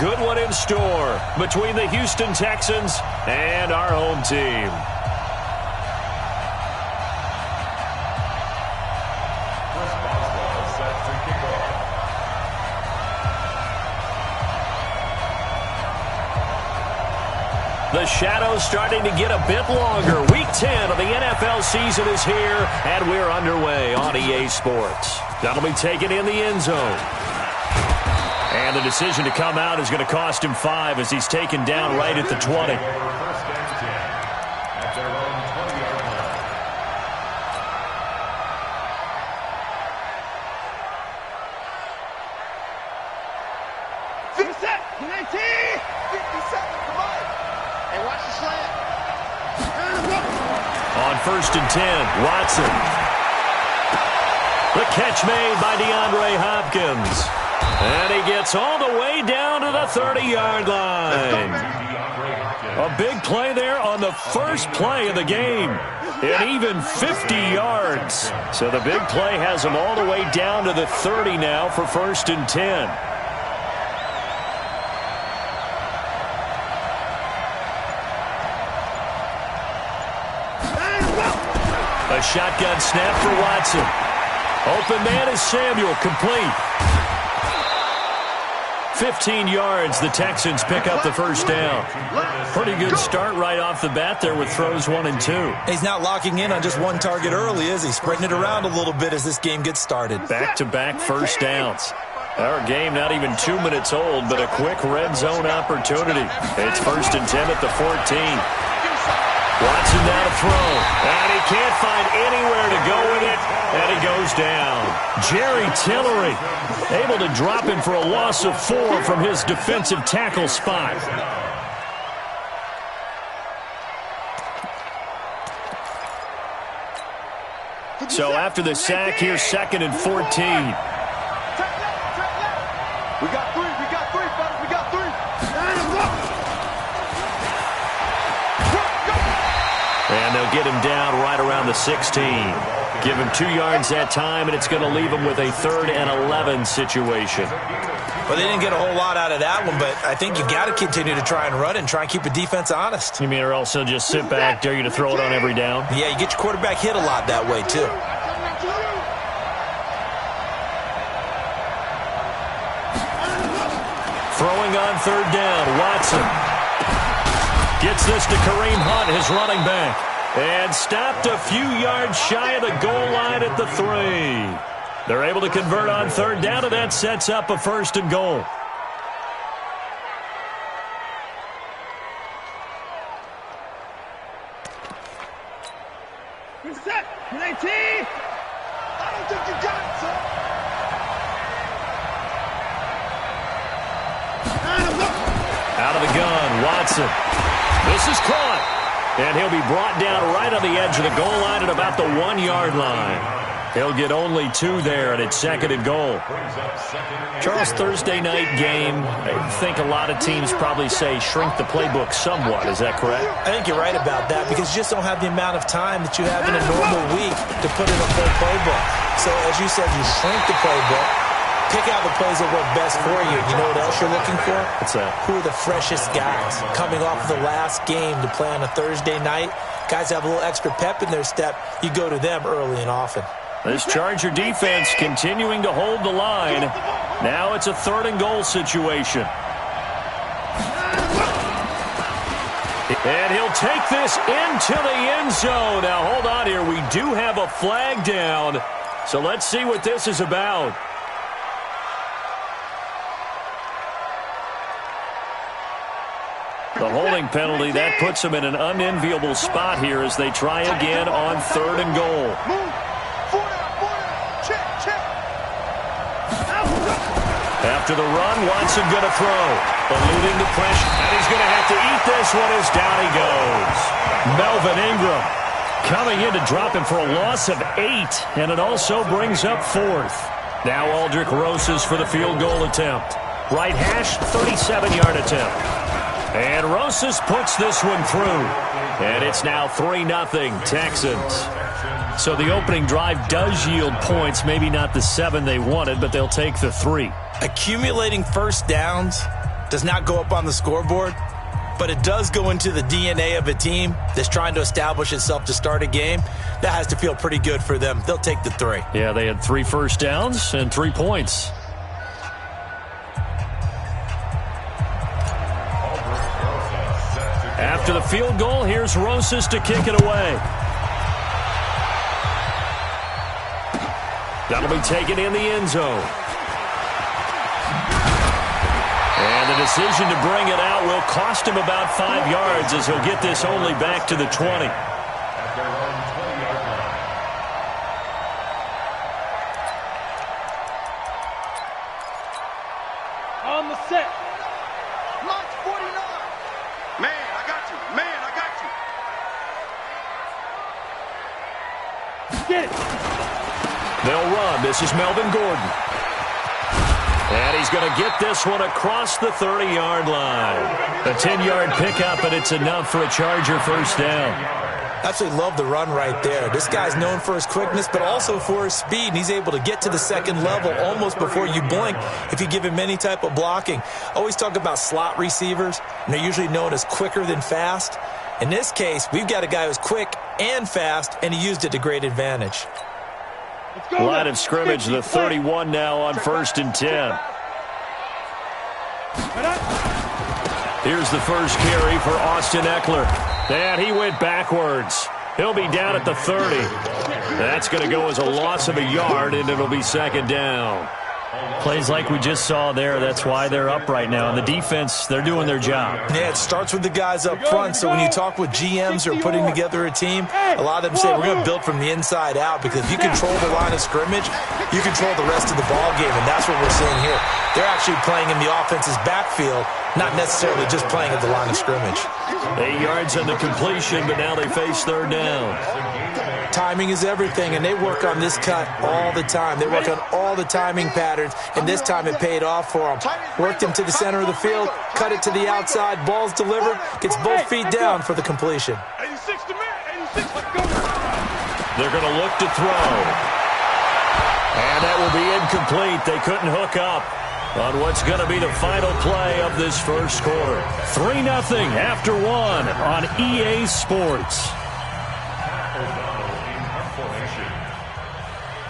good one in store between the Houston Texans and our home team. The shadow's starting to get a bit longer. Week 10 of the NFL season is here, and we're underway on EA Sports. That'll be taken in the end zone. And the decision to come out is going to cost him 5 as he's taken down right at the 20. On 1st and 10, Watson. The catch made by DeAndre Hopkins. And he gets all the way down to the 30-yard line. A big play there on the first play of the game. And even 50 yards. So the big play has him all the way down to the 30 now for 1st and 10. A shotgun snap for Watson. Open man is Samuel, complete. 15 yards, the Texans pick up the first down. Pretty good start right off the bat there with throws 1 and 2. He's not locking in on just one target early, is he? Spreading it around a little bit as this game gets started. Back-to-back first downs. Our game not even 2 minutes old, but a quick red zone opportunity. It's 1st and 10 at the 14. Watson now to throw, and he can't find anywhere to go with it, and he goes down. Jerry Tillery able to drop him for a loss of 4 from his defensive tackle spot. So after the sack, here's 2nd and 14. We got 3, fellas, we got 3. And they'll get him down right around the 16. Give him 2 yards that time, and it's going to leave him with a 3rd and 11 situation. Well, they didn't get a whole lot out of that one, but I think you got to continue to try and run and try and keep the defense honest. You mean or else he'll just sit back, dare you to throw it on every down? Yeah, you get your quarterback hit a lot that way, too. Throwing on 3rd down, Watson. Gets this to Kareem Hunt, his running back. And stopped a few yards shy of the goal line at the 3. They're able to convert on 3rd down, and that sets up a 1st and goal. Set. I don't think you got it, sir. Out of the gun, Watson. This is caught. And he'll be brought down right on the edge of the goal line at about the 1-yard line. He'll get only 2 there, and it's 2nd and goal. Charles, Thursday night game, I think a lot of teams probably say shrink the playbook somewhat. Is that correct? I think you're right about that because you just don't have the amount of time that you have in a normal week to put in a full playbook. So, as you said, you shrink the playbook, pick out the plays that work best for you. You know what else you're looking for? What's that? Who are the freshest guys coming off of the last game to play on a Thursday night? Guys have a little extra pep in their step. You go to them early and often. This Charger defense continuing to hold the line. Now it's a 3rd and goal situation. And he'll take this into the end zone. Now, hold on here. We do have a flag down. So let's see what this is about. The holding penalty, that puts them in an unenviable spot here as they try again on 3rd and goal. After the run, Watson going to throw. Eluding the pressure, and he's going to have to eat this one as down he goes. Melvin Ingram coming in to drop him for a loss of 8, and it also brings up 4th. Now Aldrick Rosas for the field goal attempt. Right hash, 37-yard attempt. And Rosas puts this one through. And it's now 3-0 Texans. So the opening drive does yield points, maybe not the 7 they wanted, but they'll take the 3. Accumulating first downs does not go up on the scoreboard, but it does go into the DNA of a team that's trying to establish itself to start a game. That has to feel pretty good for them. They'll take the 3. Yeah, they had 3 first downs and 3 points. After the field goal, here's Rosas to kick it away. That'll be taken in the end zone. And the decision to bring it out will cost him about 5 yards as he'll get this only back to the 20. On the set. Launch 49. Man, I got you. Man, I got you. Get it. They'll run. This is Melvin Gordon. And he's going to get this one across the 30-yard line. A 10-yard pickup, and it's enough for a Charger first down. Absolutely love the run right there. This guy's known for his quickness, but also for his speed. And he's able to get to the second level almost before you blink if you give him any type of blocking. Always talk about slot receivers, and they're usually known as quicker than fast. In this case, we've got a guy who's quick and fast, and he used it to great advantage. Line of scrimmage, the 31 now on 1st and 10. Here's the first carry for Austin Eckler. And he went backwards. He'll be down at the 30. That's going to go as a loss of a yard, and it'll be second down. Plays like we just saw there, that's why they're up right now. And the defense, they're doing their job. Yeah, it starts with the guys up front. So when you talk with GMs who are putting together a team, a lot of them say we're going to build from the inside out, because if you control the line of scrimmage, you control the rest of the ball game, and that's what we're seeing here. They're actually playing in the offense's backfield, not necessarily just playing at the line of scrimmage. 8 yards on the completion, but now they face third down. Timing is everything, and they work on this cut all the time. They work on all the timing patterns, and this time it paid off for them. Worked him to the center of the field, cut it to the outside, ball's delivered, gets both feet down for the completion. 86 to man, 86, let's go. They're going to look to throw. And that will be incomplete. They couldn't hook up on what's going to be the final play of this first quarter. 3-0 after 1 on EA Sports.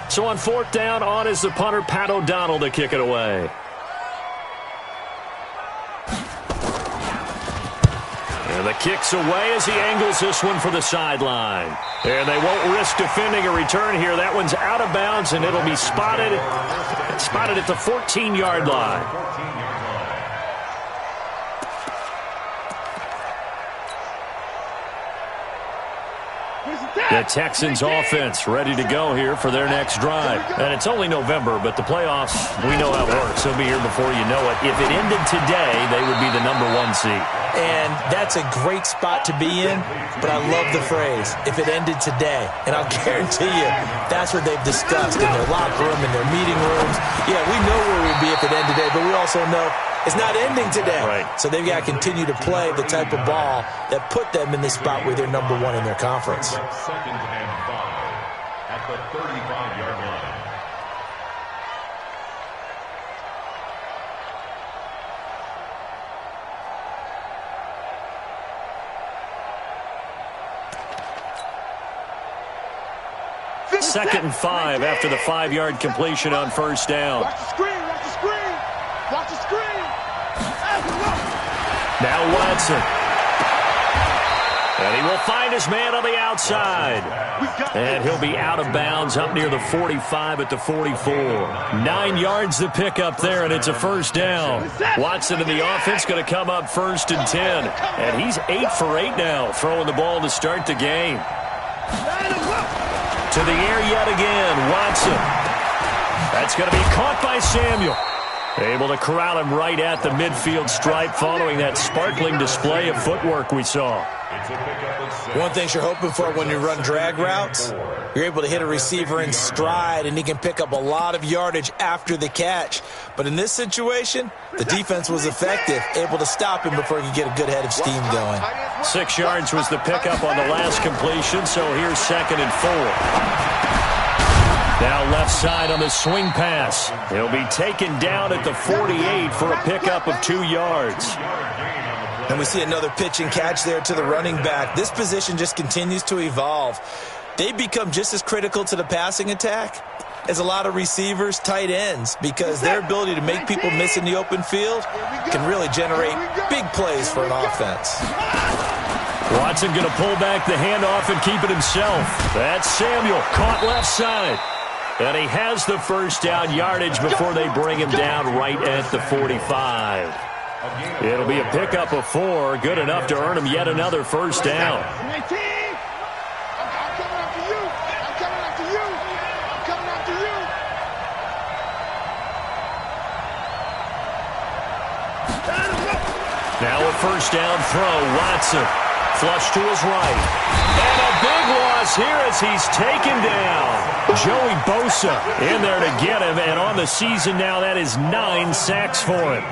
So on 4th down, on is the punter, Pat O'Donnell, to kick it away. And the kick's away as he angles this one for the sideline. And they won't risk defending a return here. That one's out of bounds, and it'll be spotted at the 14-yard line. The Texans offense ready to go here for their next drive. And it's only November, but the playoffs, we know how it works. They'll be here before you know it. If it ended today, they would be the #1 seed. And that's a great spot to be in, but I love the phrase, if it ended today. And I'll guarantee you, that's what they've discussed in their locker room, in their meeting rooms. Yeah, we know where we'd be if it ended today, but we also know it's not ending today. Right. So they've got to continue to play the type of ball that put them in the spot where they're #1 in their conference. 2nd and 5 at the 35-yard line. Second and 5 after the 5-yard completion on 1st down. Watch the screen, watch the screen. Watch the screen. Now Watson. And he will find his man on the outside. And he'll be out of bounds up near the 45 at the 44. 9 yards to pick up there, and it's a first down. Watson in the offense going to come up 1st and 10. And he's 8 for 8 now, throwing the ball to start the game. To the air yet again, Watson. That's going to be caught by Samuel. Able to corral him right at the midfield stripe following that sparkling display of footwork we saw. One thing you're hoping for when you run drag routes, you're able to hit a receiver in stride, and he can pick up a lot of yardage after the catch. But in this situation, the defense was effective, able to stop him before he could get a good head of steam going. 6 yards was the pickup on the last completion, so here's 2nd and 4. Now left side on the swing pass. He'll be taken down at the 48 for a pickup of 2 yards. And we see another pitch and catch there to the running back. This position just continues to evolve. They become just as critical to the passing attack as a lot of receivers, tight ends, because their ability to make people miss in the open field can really generate big plays for an offense. Watson going to pull back the handoff and keep it himself. That's Samuel, caught left side. And he has the first down yardage before they bring him down right at the 45. It'll be a pickup of 4, good enough to earn him yet another first down. Now a first down throw, Watson. Flush to his right. And a big loss here as he's taken down. Joey Bosa in there to get him, and on the season now, that is 9 sacks for him.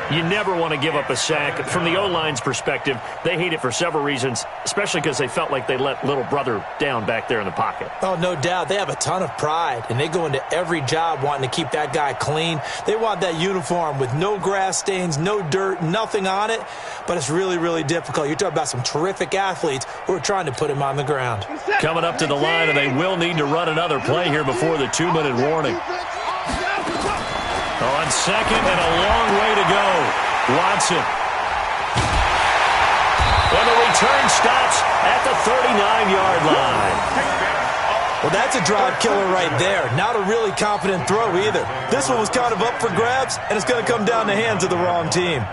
You never want to give up a sack. From the O-line's perspective, they hate it for several reasons, especially because they felt like they let little brother down back there in the pocket. Oh, no doubt. They have a ton of pride, and they go into every job wanting to keep that guy clean. They want that uniform with no grass stains, no dirt, nothing on it, but it's really, really difficult. You're talking about some terrific athletes who are trying to put him on the ground. Coming up to the line, and they will need to run another play here before the 2-minute warning. On second and a long way to go. Watson. And the return stops at the 39-yard line. Well, that's a drive killer right there. Not a really confident throw either. This one was kind of up for grabs, and it's going to come down the hands of the wrong team.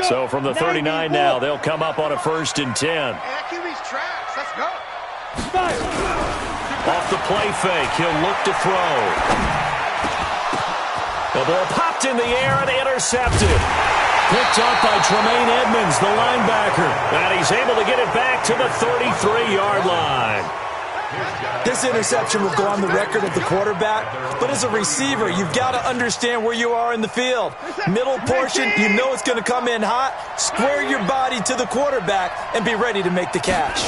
So from the 39 now, they'll come up on a 1st and 10. Let's go. Off the play fake, he'll look to throw. The ball popped in the air and intercepted. Picked up by Tremaine Edmonds, the linebacker. And he's able to get it back to the 33-yard line. This interception will go on the record of the quarterback, but as a receiver, you've got to understand where you are in the field. Middle portion, you know it's going to come in hot. Square your body to the quarterback and be ready to make the catch.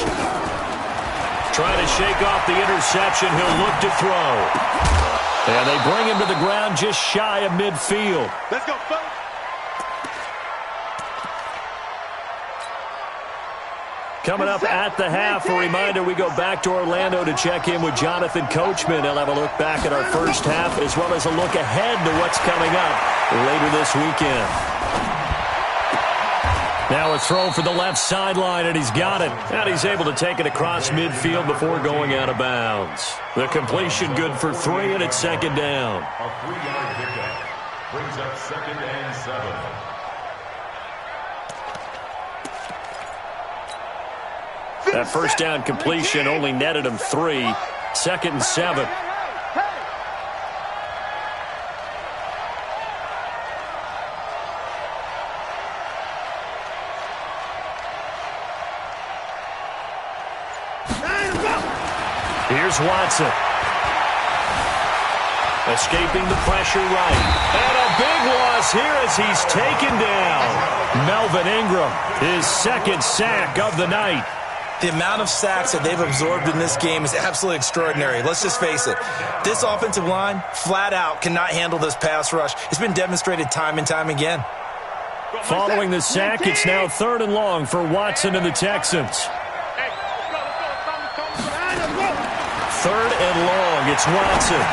Trying to shake off the interception, he'll look to throw. And they bring him to the ground just shy of midfield. Let's go, folks. Coming up at the half, a reminder, we go back to Orlando to check in with Jonathan Coachman. He'll have a look back at our first half as well as a look ahead to what's coming up later this weekend. Now a throw for the left sideline, and he's got it. And he's able to take it across midfield before going out of bounds. The completion good for 3, and it's 2nd down. A 3-yard pickup brings up 2nd and 7. That first down completion only netted him 3. 2nd and 7. Here's Watson. Escaping the pressure right. And a big loss here as he's taken down. Melvin Ingram, his 2nd sack of the night. The amount of sacks that they've absorbed in this game is absolutely extraordinary. Let's just face it. This offensive line, flat out, cannot handle this pass rush. It's been demonstrated time and time again. Following the sack, it's now 3rd and long for Watson and the Texans. 3rd and long, it's Watson.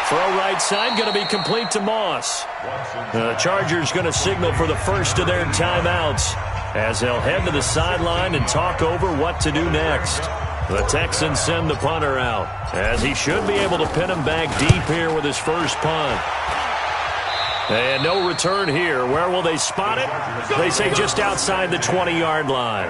Throw right side, going to be complete to Moss. The Chargers going to signal for the first of their timeouts as they'll head to the sideline and talk over what to do next. The Texans send the punter out, as he should be able to pin him back deep here with his first punt. And no return here. Where will they spot it? They say just outside the 20-yard line.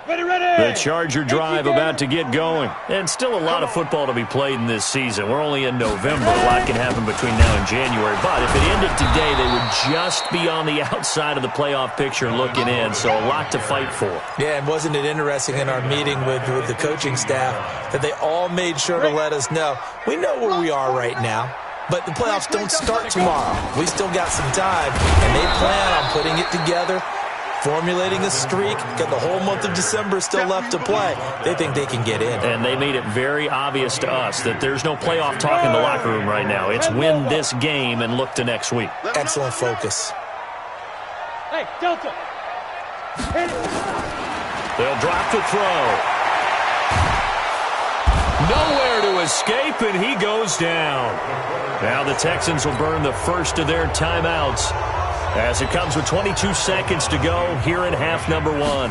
The Charger drive about to get going. And still a lot of football to be played in this season. We're only in November. A lot can happen between now and January. But if it ended today, they would just be on the outside of the playoff picture looking in. So a lot to fight for. Yeah, and wasn't it interesting in our meeting with the coaching staff that they all made sure to let us know, we know where we are right now. But the playoffs don't start tomorrow. We still got some time, and they plan on putting it together, formulating a streak. Got the whole month of December still left to play. They think they can get in. And they made it very obvious to us that there's no playoff talk in the locker room right now. It's win this game and look to next week. Excellent focus. Hey, Delta. They'll drop the throw. Nowhere to escape, and he goes down. Now the Texans will burn the first of their timeouts as it comes with 22 seconds to go here in half number one.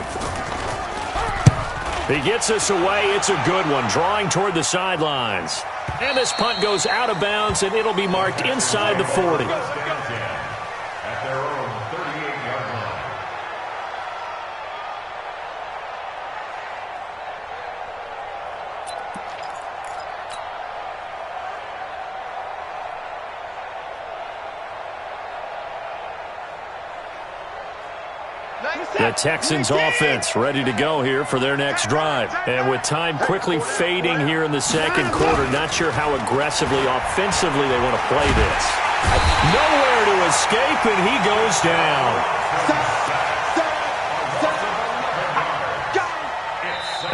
He gets us away. It's a good one, drawing toward the sidelines. And this punt goes out of bounds, and it'll be marked inside the 40. At their own 38-yard line. The Texans offense ready to go here for their next drive. And with time quickly fading here in the second quarter, not sure how aggressively, offensively they want to play this. Nowhere to escape, and he goes down.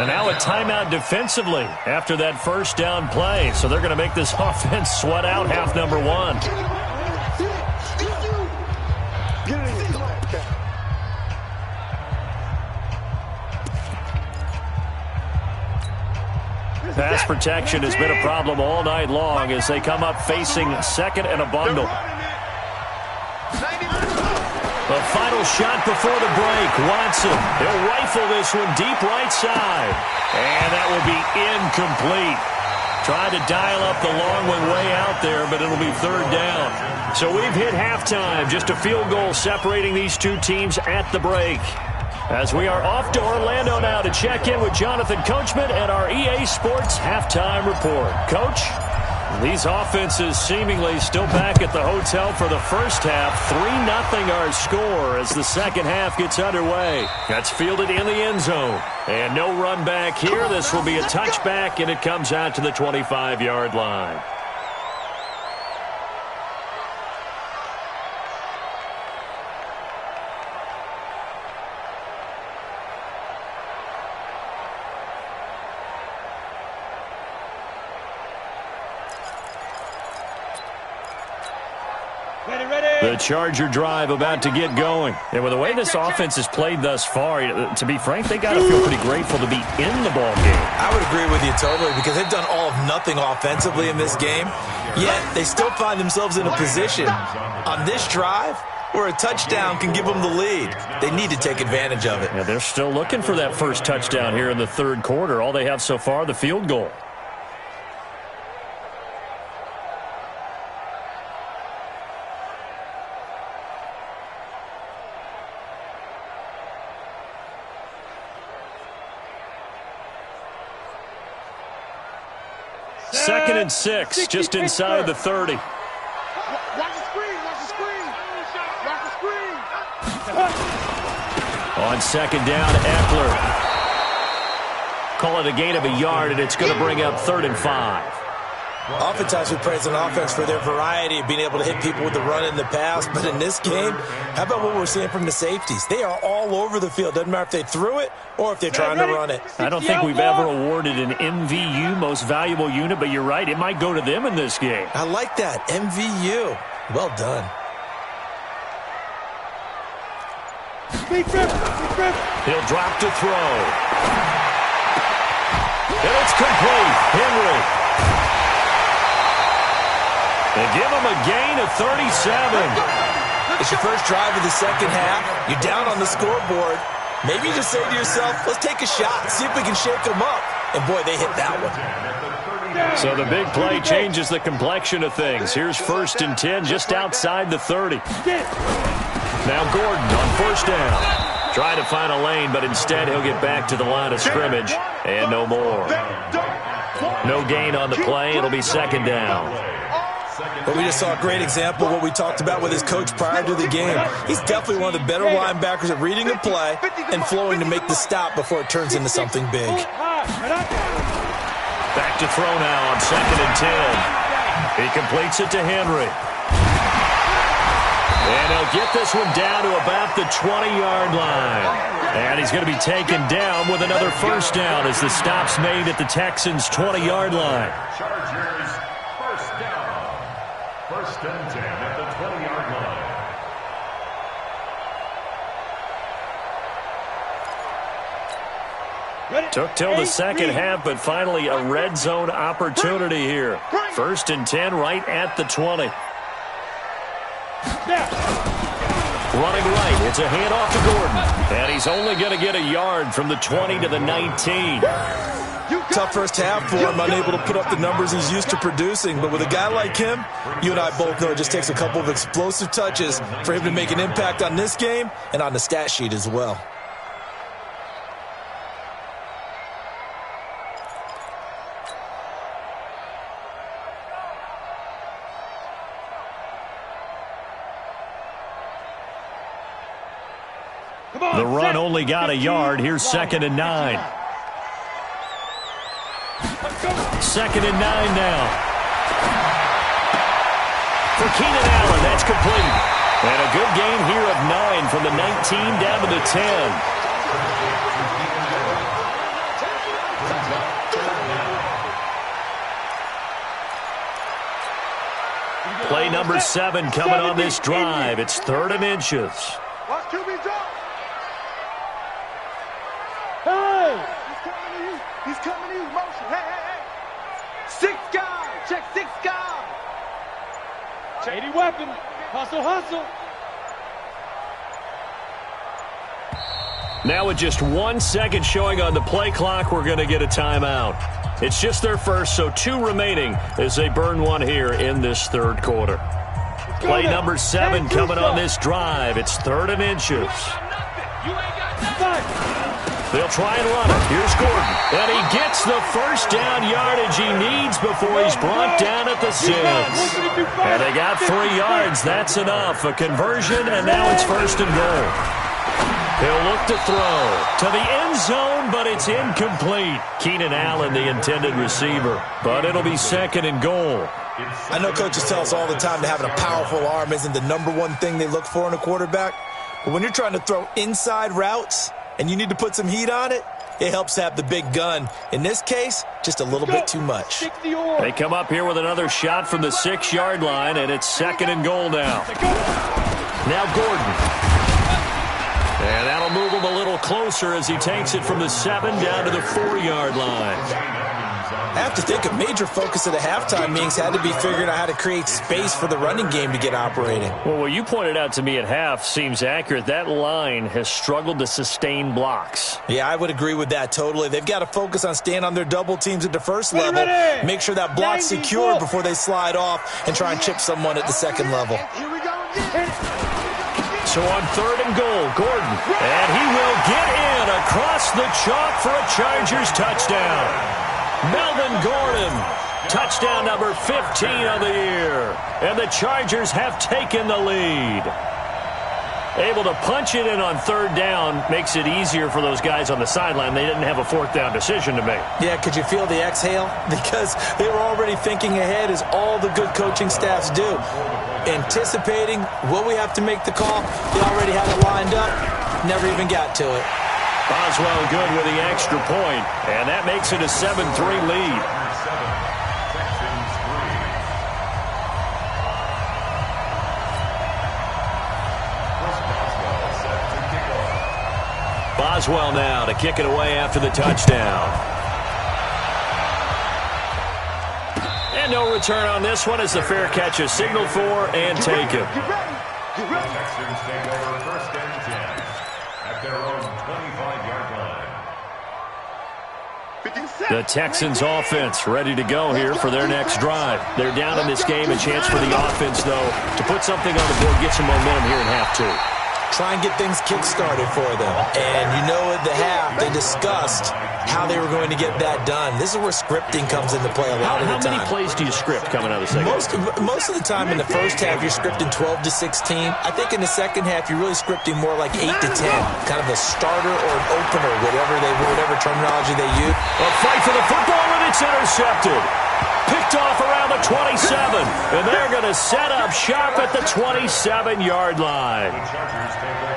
And now a timeout defensively after that first down play. So they're going to make this offense sweat out half number one. Pass protection has been a problem all night long as they come up facing second and a bundle. The final shot before the break. Watson, he'll rifle this one deep right side. And that will be incomplete. Tried to dial up the long one way out there, but it'll be third down. So we've hit halftime. Just a field goal separating these two teams at the break. As we are off to Orlando now to check in with Jonathan Coachman and our EA Sports Halftime Report. Coach, these offenses seemingly still back at the hotel for the first half. 3-0 our score as the second half gets underway. That's fielded in the end zone. And no run back here. This will be a touchback, and it comes out to the 25-yard line. The Charger drive about to get going. And with the way this offense has played thus far, to be frank, they got to feel pretty grateful to be in the ball game. I would agree with you totally because they've done all of nothing offensively in this game, yet they still find themselves in a position on this drive where a touchdown can give them the lead. They need to take advantage of it. Yeah, they're still looking for that first touchdown here in the third quarter. All they have so far, the field goal. Second and 6, just inside the 30. Watch the screen, watch the screen. Watch the screen. On second down, Eckler. Call it a gain of a yard, and it's going to bring up 3rd and 5. Oftentimes we praise an offense for their variety of being able to hit people with the run and the pass. But in this game, how about what we're seeing from the safeties? They are all over the field. Doesn't matter if they threw it or if they're trying to run it. I don't think we've ever awarded an MVU, most valuable unit, but you're right. It might go to them in this game. I like that. MVU. Well done. He'll drop to throw. And it's complete. Henry. They give him a gain of 37. It's your first drive of the second half. You're down on the scoreboard. Maybe you just say to yourself, let's take a shot, see if we can shake them up. And, boy, they hit that one. So the big play changes the complexion of things. Here's 1st and 10 just outside the 30. Now Gordon on first down. Trying to find a lane, but instead he'll get back to the line of scrimmage and no more. No gain on the play. It'll be second down. But we just saw a great example of what we talked about with his coach prior to the game. He's definitely one of the better linebackers at reading a play and flowing to make the stop before it turns into something big. Back to throw now on 2nd and 10. He completes it to Henry. And he'll get this one down to about the 20-yard line. And he's going to be taken down with another first down as the stop's made at the Texans' 20-yard line. Chargers, first down. 1st and 10 at the 20-yard line. Took till the second half, but finally a red zone opportunity here. 1st and 10 right at the 20. Running right, it's a handoff to Gordon. And he's only going to get a yard from the 20 to the 19. Tough first half for him, unable to put up the numbers he's used to producing. But with a guy like him, you and I both know it just takes a couple of explosive touches for him to make an impact on this game and on the stat sheet as well. The run only got a yard. Here's 2nd and 9. 2nd and 9 now. For Keenan Allen, that's complete. And a good gain here of 9 from the 19 down to the 10. Play number 7 coming on this drive. It's 3rd and inches. Watch QB drop. Hey! He's coming to you. Motion. Hey. 6 guys. Check 6 guys. Shady weapon. Hustle. Now with just 1 second showing on the play clock, we're going to get a timeout. It's just their first, so 2 remaining as they burn one here in this 3rd quarter. Play number 7 coming on this drive. It's 3rd and inches. They'll try and run it. Here's Gordon. And he gets the first down yardage he needs before he's brought down at the 6. And they got 3 yards. That's enough. A conversion, and now it's 1st and goal. He'll look to throw to the end zone, but it's incomplete. Keenan Allen, the intended receiver. But it'll be 2nd and goal. I know coaches tell us all the time that having a powerful arm isn't the #1 thing they look for in a quarterback. But when you're trying to throw inside routes and you need to put some heat on it, it helps to have the big gun. In this case, just a little bit too much. They come up here with another shot from the 6-yard line, and it's 2nd and goal now. Now Gordon. And that'll move him a little closer as he takes it from the 7 down to the 4-yard line. I have to think a major focus of the halftime meetings had to be figuring out how to create space for the running game to get operating. Well, what you pointed out to me at half seems accurate. That line has struggled to sustain blocks. Yeah, I would agree with that totally. They've got to focus on staying on their double teams at the first level, make sure that block's secure before they slide off and try and chip someone at the second level. Here we go again. So on 3rd and goal, Gordon. And he will get in across the chalk for a Chargers touchdown. Melvin Gordon, touchdown number 15 of the year. And the Chargers have taken the lead. Able to punch it in on 3rd down makes it easier for those guys on the sideline. They didn't have a 4th down decision to make. Yeah, could you feel the exhale? Because they were already thinking ahead, as all the good coaching staffs do. Anticipating, will we have to make the call? They already had it lined up, never even got to it. Boswell good with the extra point, and that makes it a 7-3 lead. Boswell now to kick it away after the touchdown. And no return on this one as the fair catch is signaled for and taken. Texans take over 1st and 10 at their own 25-yard line. The Texans offense ready to go here for their next drive. They're down in this game. A chance for the offense, though, to put something on the board, get some momentum here in half 2. try and get things kick-started for them. And you know at the half, they discussed how they were going to get that done. This is where scripting comes into play a lot of the time. How many plays do you script coming out of the second half? Most of the time in the first half, you're scripting 12 to 16. I think in the second half, you're really scripting more like 8 to 10, kind of a starter or an opener, whatever terminology they use. A fight for the football, and it's intercepted. Picked off around the 27, and they're going to set up shop at the 27-yard line.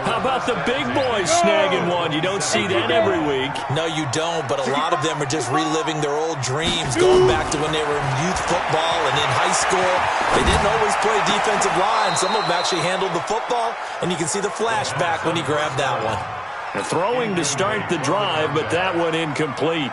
How about the big boys snagging one? You don't see that every week. No, you don't, but a lot of them are just reliving their old dreams, going back to when they were in youth football and in high school. They didn't always play defensive line. Some of them actually handled the football, and you can see the flashback when he grabbed that one. Throwing to start the drive, but that one incomplete.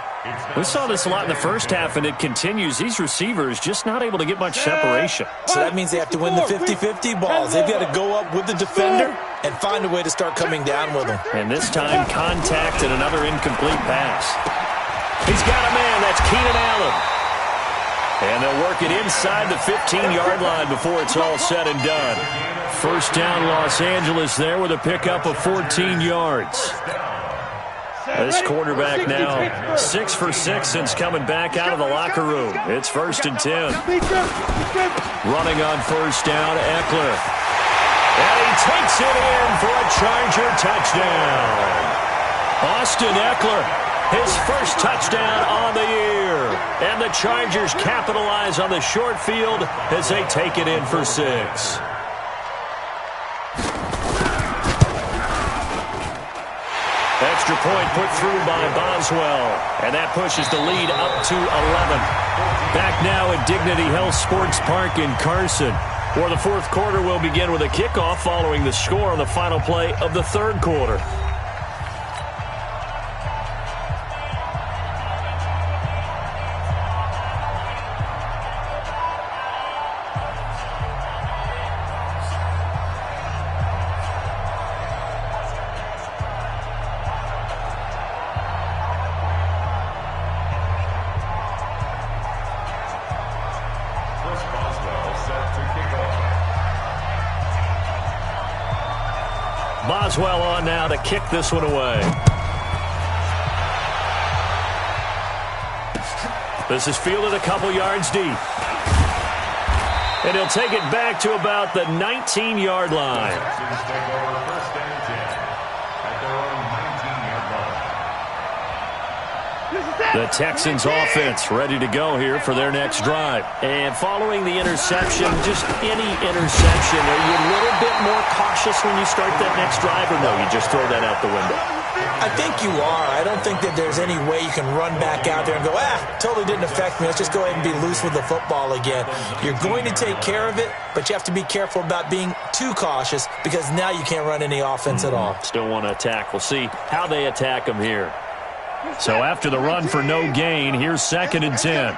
We saw this a lot in the first half, and it continues. These receivers just not able to get much separation. So that means they have to win the 50-50 balls. They've got to go up with the defender and find a way to start coming down with them. And this time, contact and another incomplete pass. He's got a man. That's Keenan Allen. And they'll work it inside the 15-yard line before it's all said and done. First down, Los Angeles there with a pickup of 14 yards. This quarterback now 6 for 6 since coming back out of the locker room. It's 1st and 10. Running on first down, Eckler. And he takes it in for a Charger touchdown. Austin Eckler, his first touchdown on the year. And the Chargers capitalize on the short field as they take it in for 6. Extra point put through by Boswell. And that pushes the lead up to 11. Back now at Dignity Health Sports Park in Carson, where the fourth quarter will begin with a kickoff following the score on the final play of the third quarter. Boswell on now to kick this one away. This is fielded a couple yards deep. And he'll take it back to about the 19-yard line. The Texans offense ready to go here for their next drive. And following the interception, just any interception, are you a little bit more cautious when you start that next drive, or no, you just throw that out the window? I think you are. I don't think that there's any way you can run back out there and go, totally didn't affect me. Let's just go ahead and be loose with the football again. You're going to take care of it, but you have to be careful about being too cautious because now you can't run any offense at all. Still want to attack. We'll see how they attack them here. So after the run for no gain, here's 2nd and 10.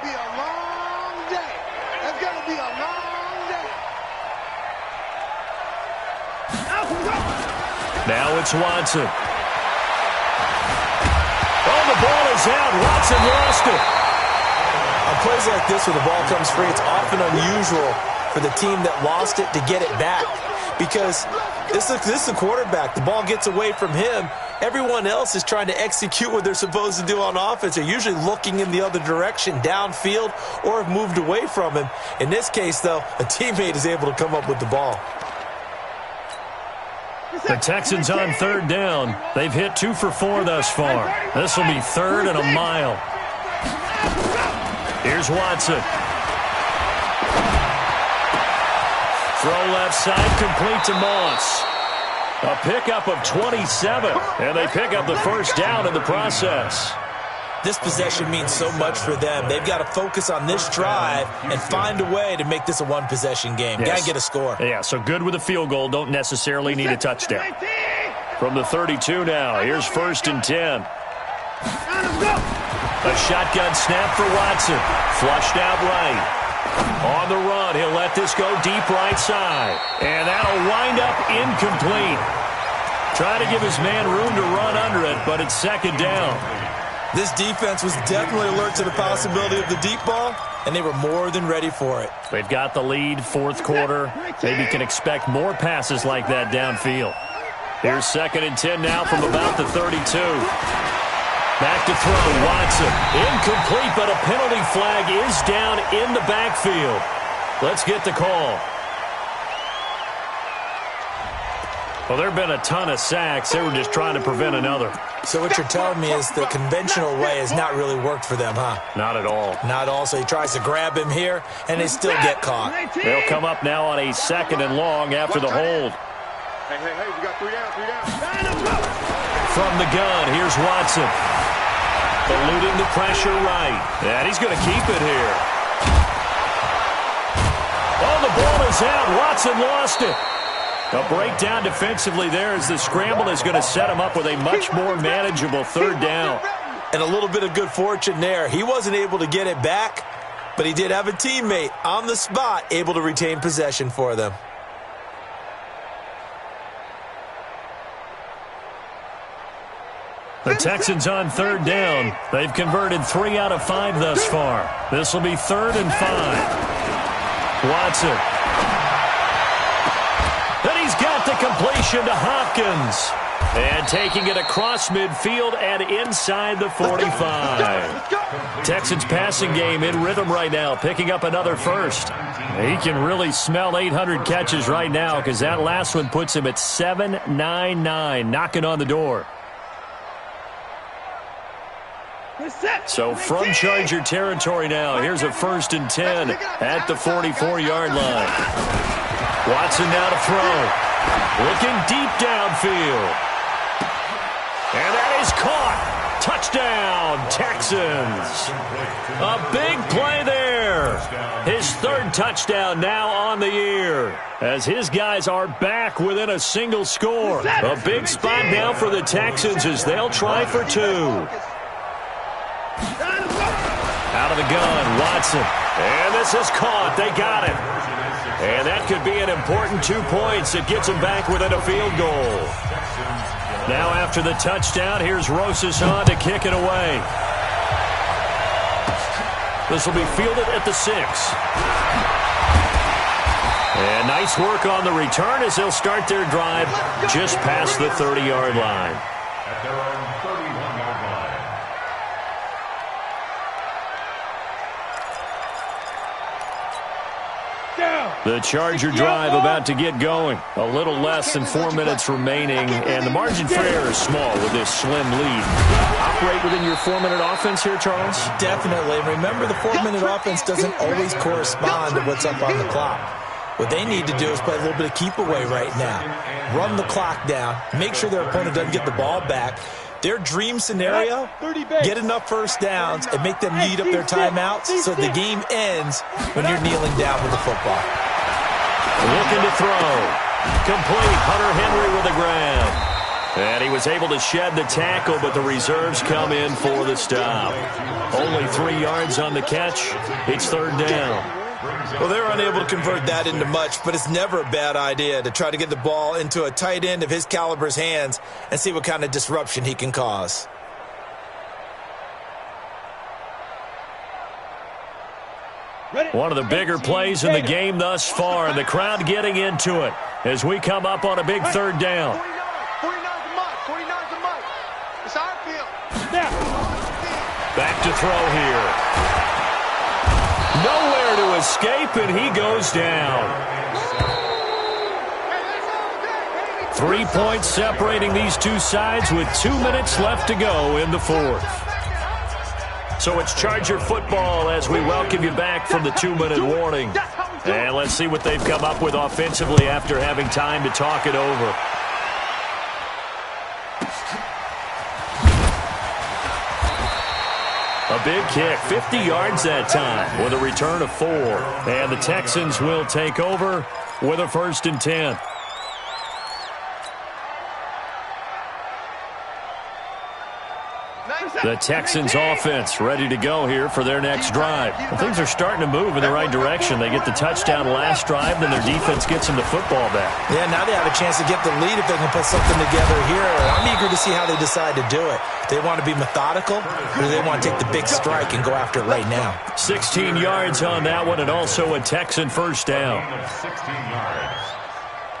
Now it's Watson. Oh, the ball is out. Watson lost it. On plays like this where the ball comes free, it's often unusual for the team that lost it to get it back because this is the quarterback. The ball gets away from him. Everyone else is trying to execute what they're supposed to do on offense. They're usually looking in the other direction, downfield, or have moved away from him. In this case, though, a teammate is able to come up with the ball. The Texans on 3rd down. They've hit 2 for 4 thus far. This will be 3rd and a mile. Here's Watson. Throw left side, complete to Moss. A pickup of 27, and they pick up the first down in the process. This possession means so much for them. They've got to focus on this drive and find a way to make this a one-possession game. Yes. Got to get a score. Yeah, so good with a field goal. Don't necessarily need a touchdown. From the 32 now, here's 1st and 10. A shotgun snap for Watson. Flushed out right. On the run, he'll let this go deep right side. And that'll wind up incomplete. Trying to give his man room to run under it, but it's 2nd down. This defense was definitely alert to the possibility of the deep ball, and they were more than ready for it. They've got the lead, 4th quarter. Maybe can expect more passes like that downfield. Here's 2nd and 10 now from about the 32. Back to throw, Watson. Incomplete, but a penalty flag is down in the backfield. Let's get the call. Well, there have been a ton of sacks. They were just trying to prevent another. So what you're telling me is the conventional way has not really worked for them, huh? Not at all. Not at all. So he tries to grab him here, and they still get caught. They'll come up now on a 2nd and long after the hold. Hey, we got 3 down. From the gun, here's Watson. Eluding the pressure right. And he's going to keep it here. Oh, the ball is out. Watson lost it. A breakdown defensively there as the scramble is going to set him up with a much more manageable 3rd down. And a little bit of good fortune there. He wasn't able to get it back, but he did have a teammate on the spot able to retain possession for them. The Texans on 3rd down. They've converted 3 out of 5 thus far. This will be 3rd and 5. Watson. And he's got the completion to Hopkins. And taking it across midfield and inside the 45. Texans passing game in rhythm right now, picking up another first. He can really smell 800 catches right now because that last one puts him at 799, knocking on the door. So from Charger territory now, here's a 1st and 10 at the 44-yard line. Watson now to throw. Looking deep downfield. And that is caught. Touchdown, Texans. A big play there. His 3rd touchdown now on the year as his guys are back within a single score. A big spot now for the Texans as they'll try for 2. Out of the gun, Watson. And this is caught. They got it. And that could be an important 2 points. It gets them back within a field goal. Now after the touchdown, here's Rosas on to kick it away. This will be fielded at the 6. And nice work on the return as they'll start their drive just past the 30-yard line. At their own 31-yard line. The Charger drive about to get going. A little less than 4 minutes remaining, and the margin for error is small with this slim lead. Operate within your 4-minute offense here, Charles? Definitely. Remember, the 4-minute offense doesn't always correspond to what's up on the clock. What they need to do is play a little bit of keep away right now. Run the clock down. Make sure their opponent doesn't get the ball back. Their dream scenario, get enough first downs and make them lead up their timeouts so the game ends when you're kneeling down with the football. Looking to throw. Complete. Hunter Henry with the grab. And he was able to shed the tackle, but the reserves come in for the stop. Only 3 yards on the catch. It's 3rd down. Well, they're unable to convert that into much, but it's never a bad idea to try to get the ball into a tight end of his caliber's hands and see what kind of disruption he can cause. One of the bigger plays in the game thus far, and the crowd getting into it as we come up on a big 3rd down. 49's a must. 49's a must. It's our field. Back to throw here. Nowhere to escape, and he goes down. 3 points separating these two sides with 2 minutes left to go in the 4th. So it's Charger football as we welcome you back from the 2-minute warning. And let's see what they've come up with offensively after having time to talk it over. A big kick, 50 yards that time with a return of 4. And the Texans will take over with a 1st and 10. The Texans offense ready to go here for their next drive. Well, things are starting to move in the right direction. They get the touchdown last drive, then their defense gets them the football back. Yeah, now they have a chance to get the lead if they can put something together here. I'm eager to see how they decide to do it. They want to be methodical, or do they want to take the big strike and go after it right now? 16 yards on that one, and also a Texan 1st down. 16 yards.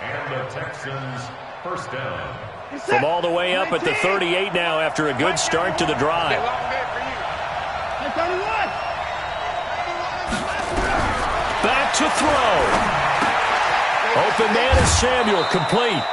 And the Texans First down. From all the way up at the 38 now after a good start to the drive. Back to throw. Open man is Samuel, complete.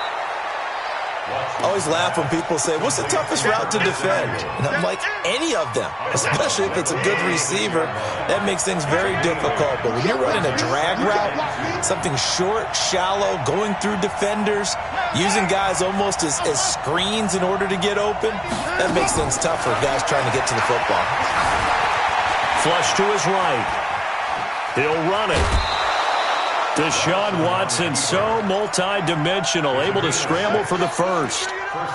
I always laugh when people say, what's the toughest route to defend? And I'm like, any of them, especially if it's a good receiver. That makes things very difficult. But when you're running a drag route, something short, shallow, going through defenders, using guys almost as screens in order to get open, that makes things tough for guys trying to get to the football. Flush to his right. He'll run it. Deshaun Watson, so multi-dimensional, able to scramble for the first.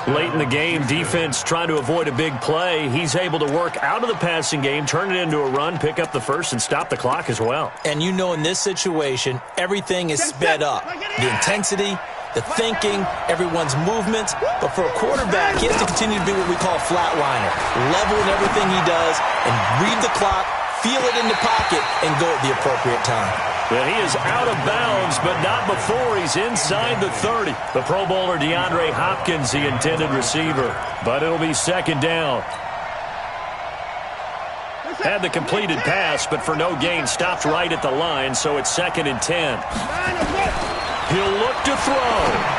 Late in the game, defense trying to avoid a big play. He's able to work out of the passing game, turn it into a run, pick up the first, and stop the clock as well. And you know in this situation, everything is sped up. The intensity, the thinking, everyone's movements. But for a quarterback, he has to continue to be what we call a flatliner. Level in everything he does and read the clock, feel it in the pocket, and go at the appropriate time. But he is out of bounds, but not before he's inside the 30. The Pro Bowler DeAndre Hopkins, the intended receiver. But it'll be second down. Had the completed pass, but for no gain, stopped right at the line, so it's 2nd and 10. He'll look to throw.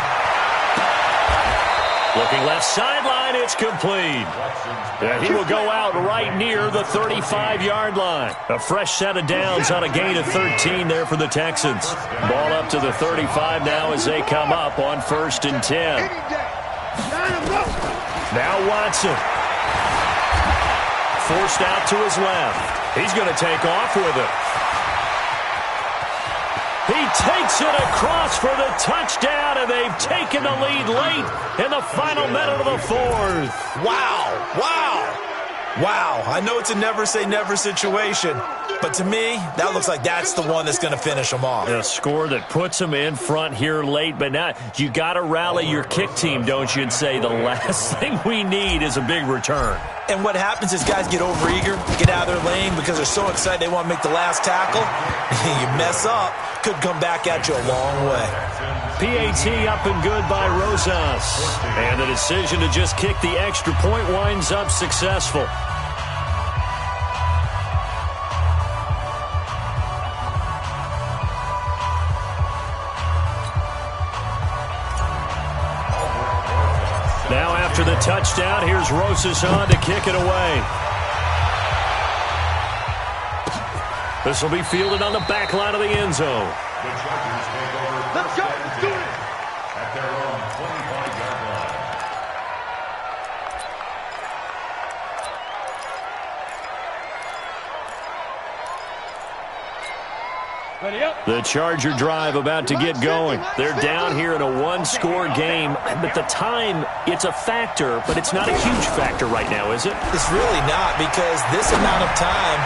Looking left sideline, it's complete. And he will go out right near the 35-yard line. A fresh set of downs on a gain of 13 there for the Texans. Ball up to the 35 now as they come up on 1st and 10. Now Watson. Forced out to his left. He's going to take off with it. He takes it across for the touchdown, and they've taken the lead late in the final minute of the 4th. Wow, wow, wow. I know it's a never-say-never situation, but to me, that looks like that's the one that's going to finish them off. A score that puts them in front here late, but now you got to rally your kick team, don't you, and say the last thing we need is a big return. And what happens is guys get overeager, get out of their lane because they're so excited they want to make the last tackle. You mess up, could come back at you a long way. PAT up and good by Rosas. And the decision to just kick the extra point winds up successful. Now after the touchdown, here's Rosas on to kick it away. This will be fielded on the back line of the end zone. The Chargers take over Let's go. first Let's do and it. 10 at their own 25-yard line. Ready up. The Charger drive about to get going. They're down here in a one-score game, but the time, it's a factor, but it's not a huge factor right now, is it? It's really not, because this amount of time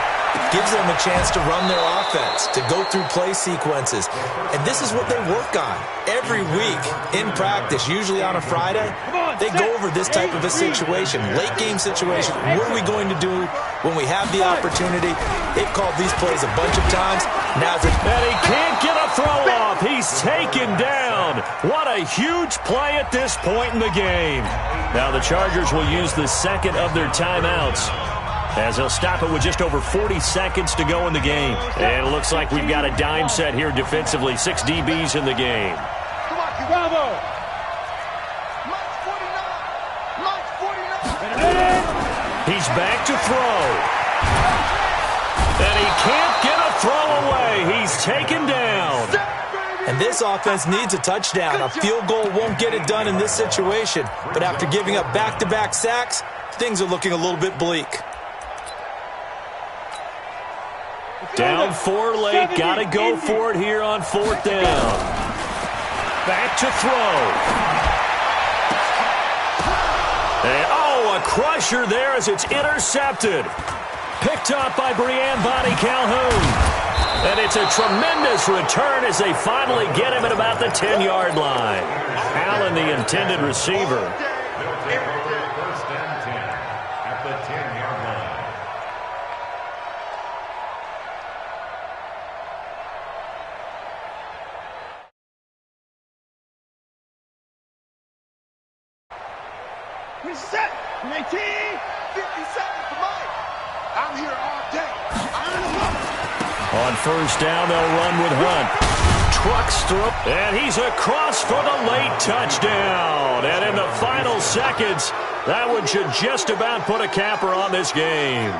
gives them a chance to run their offense, to go through play sequences. And this is what they work on every week in practice, usually on a Friday. They go over this type of a situation, late game situation. What are we going to do when we have the opportunity? They've called these plays a bunch of times. Now's it. And he can't get a throw off. He's taken down. What a huge play at this point in the game. Now the Chargers will use the second of their timeouts, as they'll stop it with just over 40 seconds to go in the game. And it looks like we've got a dime set here defensively. 6 DBs in the game. Come on, Bravo. Mike 49. Mike 49. He's back to throw. And he can't get a throw away. He's taken down. And this offense needs a touchdown. A field goal won't get it done in this situation. But after giving up back-to-back sacks, things are looking a little bit bleak. Down 4 late. Got to go for it here on 4th down. Back to throw. And, a crusher there as it's intercepted. Picked up by Breanne Bonnie Calhoun. And it's a tremendous return as they finally get him at about the 10-yard line. Allen, the intended receiver. Reset. 19. 57 for Mike. I'm here all day. On first down, they'll run with Hunt. Trucks through, and he's across for the late touchdown. And in the final seconds, that one should just about put a capper on this game.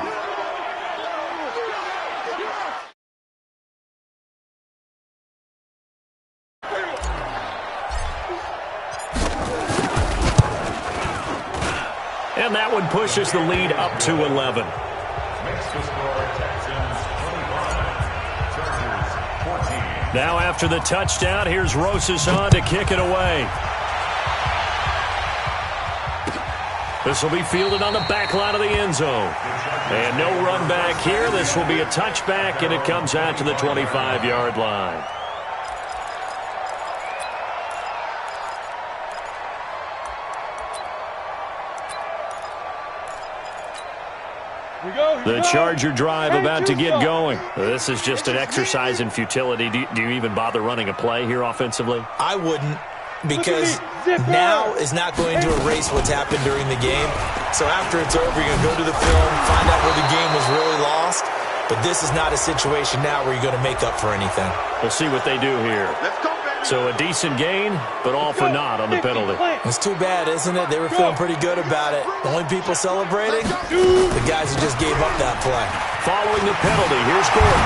And that one pushes the lead up to 11. Makes the score Texans 25, Chargers 14. Now after the touchdown, here's Rosas on to kick it away. This will be fielded on the back line of the end zone. And no run back here. This will be a touchback, and it comes out to the 25-yard line. The Charger drive about to get going. This is just an exercise in futility. Do you even bother running a play here offensively? I wouldn't, because now is not going to erase what's happened during the game. So after it's over, you're going to go to the film, find out where the game was really lost. But this is not a situation now where you're going to make up for anything. We'll see what they do here. Let's go, baby. So a decent gain, but all for naught on the penalty. It's too bad, isn't it? They were feeling pretty good about it. The only people celebrating, the guys who just gave up that play. Following the penalty, here's Gordon.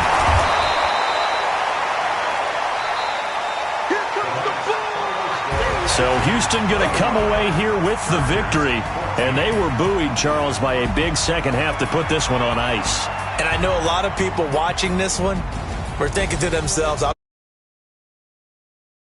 So Houston going to come away here with the victory. And they were buoyed, Charles, by a big second half to put this one on ice. And I know a lot of people watching this one were thinking to themselves,